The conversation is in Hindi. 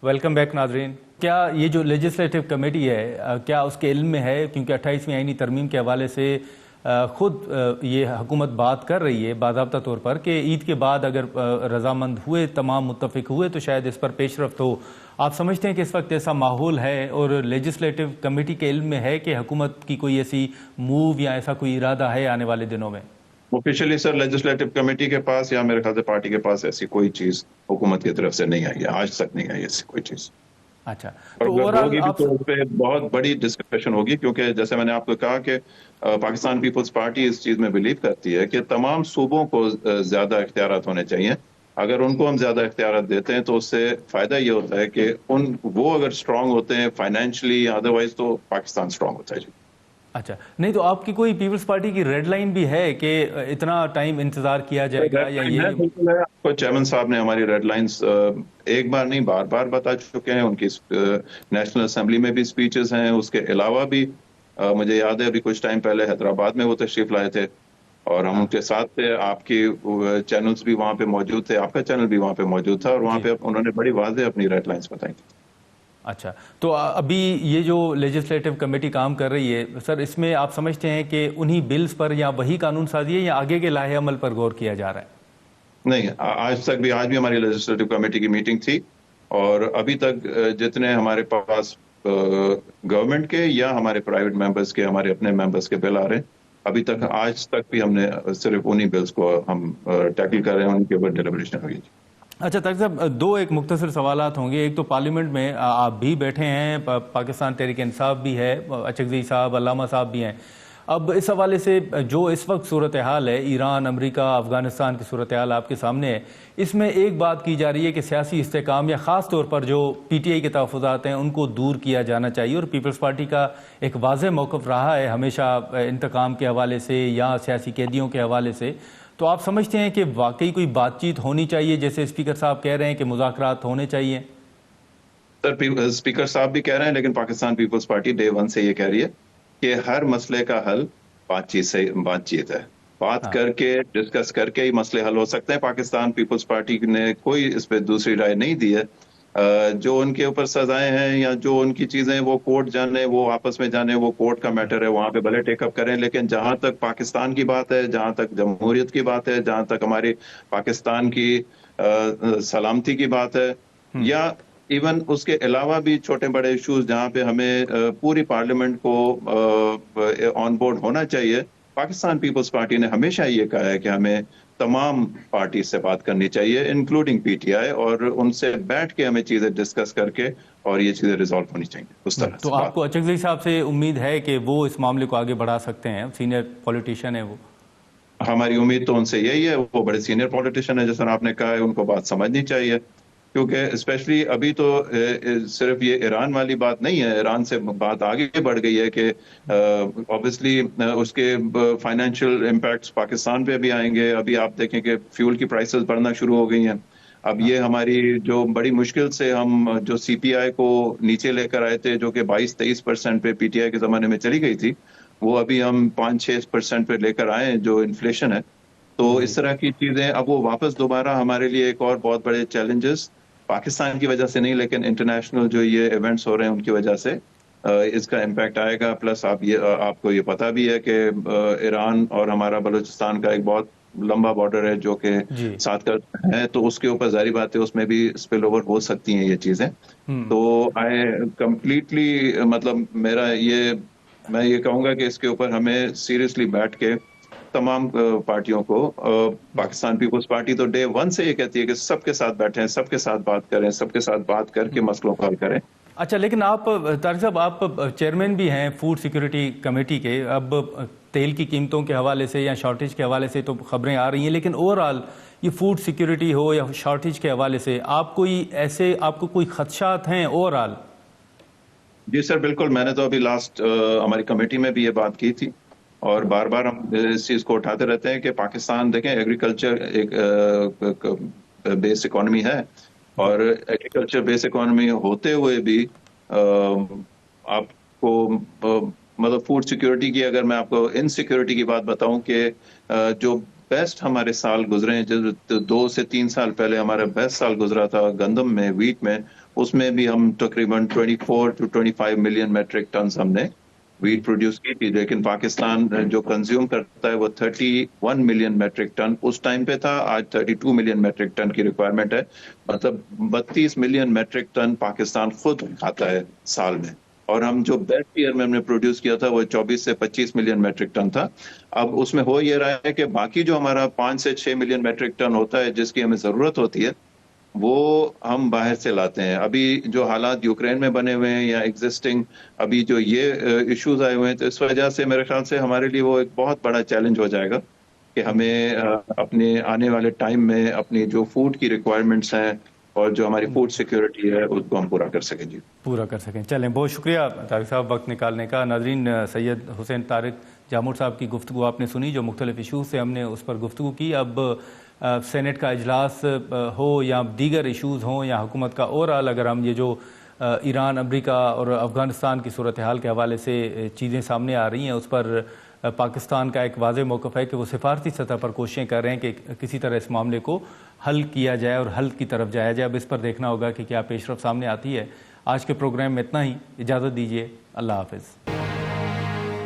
वेलकम बैक नाजरीन। क्या ये जो लेजिस्लेटिव कमेटी है क्या उसके इल्म में है, क्योंकि 28वीं आईनी तरमीम के हवाले से खुद ये हुकूमत बात कर रही है बाज़ाब्ता तौर पर कि ईद के बाद अगर रजामंद हुए, तमाम मुत्तफिक हुए तो शायद इस पर पेशरफ्त हो। आप समझते हैं कि इस वक्त ऐसा माहौल है और लेजिस्लेटिव कमेटी के इल्म में है कि हुकूमत की कोई ऐसी मूव या ऐसा कोई इरादा है आने वाले दिनों में? ऑफिशियली सर लेजिस्लेटिव कमेटी के पास या मेरे ख्याल से पार्टी के पास ऐसी कोई चीज हुकूमत की तरफ से नहीं आई है, आज तक नहीं आई ऐसी कोई चीज। अच्छा, और तो अगर ओवरऑल होगी भी आप तो उस पर बहुत बड़ी डिस्कशन होगी, क्योंकि जैसे मैंने आपको कहा कि पाकिस्तान पीपल्स पार्टी इस चीज में बिलीव करती है कि तमाम सूबों को ज्यादा इख्तियारात होने चाहिए। अगर उनको हम ज्यादा इख्तियारात देते हैं तो उससे फायदा ये होता है कि वो अगर स्ट्रांग होते हैं फाइनेंशियली या अदरवाइज तो पाकिस्तान स्ट्रांग होता है जी। अच्छा, नहीं तो आपकी कोई पीपल्स पार्टी की रेड लाइन भी है कि इतना टाइम इंतजार किया जाएगा रेड या लाइन ये? है, बिल्कुल है। आपको चेयरमैन साहब ने हमारी रेड लाइंस एक बार नहीं बार बार बता चुके हैं। उनकी नेशनल असेंबली में भी स्पीचेस हैं, उसके अलावा भी मुझे याद है अभी कुछ टाइम पहले हैदराबाद में वो तशरीफ लाए थे और हम हाँ उनके साथ थे। आपकी चैनल्स भी वहां पे मौजूद थे, आपका चैनल भी वहां पे मौजूद था और वहां जी। पे उन्होंने बड़ी वाज़ेह अपनी रेड लाइंस बताई थी। अच्छा, तो अभी ये जो लेजिस्लेटिव कमेटी काम कर रही है सर, इसमें आप समझते हैं कि उन्हीं बिल्स पर या वही कानून साजी है या आगे के लाहे अमल पर गौर किया जा रहा है? नहीं, आज भी हमारी लेजिस्लेटिव कमेटी की मीटिंग थी और अभी तक जितने हमारे पास गवर्नमेंट के या हमारे प्राइवेट मेंबर्स के, हमारे अपने मेंबर्स के बिल आ रहे हैं, अभी तक आज तक भी हमने सिर्फ उन्हीं बिल्स को हम टैकल कर रहे हैं, उनके ऊपर डिलिब्रेशन हुई। अच्छा तारिक साहब, दो एक मुख्तसर सवालात होंगे। एक तो पार्लियामेंट में आप भी बैठे हैं, पाकिस्तान तहरीक इंसाफ भी है, अचकज़ई साहब, अल्लामा साहब भी हैं। अब इस हवाले से जो इस वक्त सूरत हाल है, ईरान, अमेरिका, अफगानिस्तान की सूरत हाल आपके सामने है, इसमें एक बात की जा रही है कि सियासी इस्तेकाम या ख़ास तौर पर जो PTI के तहफ़्फ़ुज़ात हैं उनको दूर किया जाना चाहिए और पीपल्स पार्टी का एक वाज़ेह मौक़िफ़ रहा है हमेशा इंतकाम के हवाले से या सियासी कैदियों के हवाले से। तो आप समझते हैं कि वाकई कोई बातचीत होनी चाहिए, जैसे स्पीकर साहब कह रहे हैं कि मुज़ाकरात होने चाहिए? सर स्पीकर साहब भी कह रहे हैं, लेकिन पाकिस्तान पीपल्स पार्टी डे वन से ये कह रही है कि हर मसले का हल बातचीत है। बात हाँ। करके डिस्कस करके ही मसले हल हो सकते हैं। पाकिस्तान पीपल्स पार्टी ने कोई इस पे दूसरी राय नहीं दी है। जो उनके ऊपर सजाएं हैं या जो उनकी चीजें वो कोर्ट जाने, वो आपस में जाने, वो कोर्ट का मैटर है, वहां पे भले टेकअप करें। लेकिन जहां तक पाकिस्तान की बात है, जहां तक जमहूरियत की बात है, जहां तक हमारी पाकिस्तान की सलामती की बात है, हम्म। या इवन उसके अलावा भी छोटे बड़े इश्यूज जहां पे हमें पूरी पार्लियामेंट को ऑन बोर्ड होना चाहिए, पाकिस्तान पीपल्स पार्टी ने हमेशा ये कहा है कि हमें तमाम पार्टी से बात करनी चाहिए इंक्लूडिंग PTI, और उनसे बैठ के हमें चीजें डिस्कस करके और ये चीजें रिजॉल्व होनी चाहिए उस तरह तो से बात। आपको अचकज़ई साहब से उम्मीद है कि वो इस मामले को आगे बढ़ा सकते हैं? सीनियर पॉलिटिशियन है वो। हमारी उम्मीद तो उनसे यही है। वो बड़े सीनियर पॉलिटिशियन है, जैसा आपने कहा है, उनको बात समझनी चाहिए। क्योंकि स्पेशली अभी तो सिर्फ ये ईरान वाली बात नहीं है, ईरान से बात आगे बढ़ गई है कि ऑब्वियसली उसके फाइनेंशियल इम्पैक्ट्स पाकिस्तान पे भी आएंगे। अभी आप देखें कि फ्यूल की प्राइसेस बढ़ना शुरू हो गई हैं। अब हाँ। ये हमारी जो बड़ी मुश्किल से हम जो CPI को नीचे लेकर आए थे, जो कि 22-23% पे PTI के जमाने में चली गई थी, वो अभी हम 5-6% पे लेकर आए हैं, जो इन्फ्लेशन है। तो जी। इस तरह की चीजें अब वो वापस दोबारा हमारे लिए एक और बहुत बड़े चैलेंजेस, पाकिस्तान की वजह से नहीं लेकिन इंटरनेशनल जो ये इवेंट्स हो रहे हैं उनकी वजह से इसका इम्पैक्ट आएगा। प्लस आपको ये पता भी है कि ईरान और हमारा बलूचिस्तान का एक बहुत लंबा बॉर्डर है जो कि जी। साथ का है, तो उसके ऊपर जारी बात है, उसमें भी स्पिल ओवर हो सकती हैं ये चीजें। हम्म। तो आई कंप्लीटली मतलब मेरा ये मैं ये कहूंगा कि इसके ऊपर हमें सीरियसली बैठ के तमाम पार्टियों को, पाकिस्तान पीपल्स पार्टी तो डे वन से ये कहती है कि सबके साथ बैठें, सबके साथ बात करें, सबके साथ बात करके मसलों को हल करें। अच्छा, लेकिन आप तारिक साहब, आप चेयरमैन भी हैं फूड सिक्योरिटी कमेटी के। अब तेल की कीमतों के हवाले से या शॉर्टेज के हवाले से तो खबरें आ रही हैं, लेकिन ओवरऑल ये फूड सिक्योरिटी हो या शॉर्टेज के हवाले से आपको कोई खदशात हैं ओवरऑल? जी सर, बिल्कुल। मैंने तो अभी लास्ट हमारी कमेटी में भी ये बात की थी और बार बार हम इस चीज को उठाते रहते हैं कि पाकिस्तान देखें, एग्रीकल्चर एक बेस इकोनॉमी है जी। और एग्रीकल्चर बेस इकोनॉमी होते हुए भी आपको मतलब फूड सिक्योरिटी की, अगर मैं आपको इनसिक्योरिटी की बात बताऊं कि जो बेस्ट हमारे साल गुजरे हैं, जो 2 से 3 साल पहले हमारा बेस्ट साल गुजरा था गंदम में, वीट में, उसमें भी हम तकरीबन 24 to 25 मिलियन मेट्रिक टन हमने वीट प्रोड्यूस की थी। लेकिन पाकिस्तान जो कंज्यूम करता है वो 31 मिलियन मेट्रिक टन उस टाइम पे था, आज 32 मिलियन मेट्रिक टन की रिक्वायरमेंट है। मतलब 32 मिलियन मेट्रिक टन पाकिस्तान खुद खाता है साल में, और हम जो बेस्ट ईयर में हमने प्रोड्यूस किया था वो 24 से 25 मिलियन मेट्रिक टन था। अब उसमें हो ये रहा है कि बाकी जो हमारा 5 से 6 मिलियन मेट्रिक टन होता है जिसकी हमें जरूरत होती है, वो हम बाहर से लाते हैं। अभी जो हालात यूक्रेन में बने हुए हैं या एग्जिस्टिंग अभी जो ये इश्यूज आए हुए हैं, तो इस वजह से मेरे ख्याल से हमारे लिए वो एक बहुत बड़ा चैलेंज हो जाएगा कि हमें अपने आने वाले टाइम में अपनी जो फूड की रिक्वायरमेंट्स हैं और जो हमारी फूड सिक्योरिटी है उसको हम पूरा कर सकें। जी, पूरा कर सकें। चलें, बहुत शुक्रिया तारिक साहब वक्त निकालने का। नाजरीन, सैयद हुसैन तारिक जामुर साहब की गुफ्तगू आपने सुनी, जो मुख्तलिफ इशूज़ से हमने उस पर गुफ्तगू की। अब सेनेट का इजलास हो या दीगर इशूज़ हों या हुकूमत का ओवरऑल, अगर हम ये जो ईरान, अमरीका और अफ़गानिस्तान की सूरत हाल के हवाले से चीज़ें सामने आ रही हैं, उस पर पाकिस्तान का एक वाज़ेह मौक़िफ़ है कि वो सिफारती सतह पर कोशिशें कर रहे हैं कि किसी तरह इस मामले को हल किया जाए और हल की तरफ जाया जाए। अब इस पर देखना होगा कि क्या पेशरफ सामने आती है। आज के प्रोग्राम में इतना ही, इजाज़त दीजिए, अल्लाह हाफ़िज़।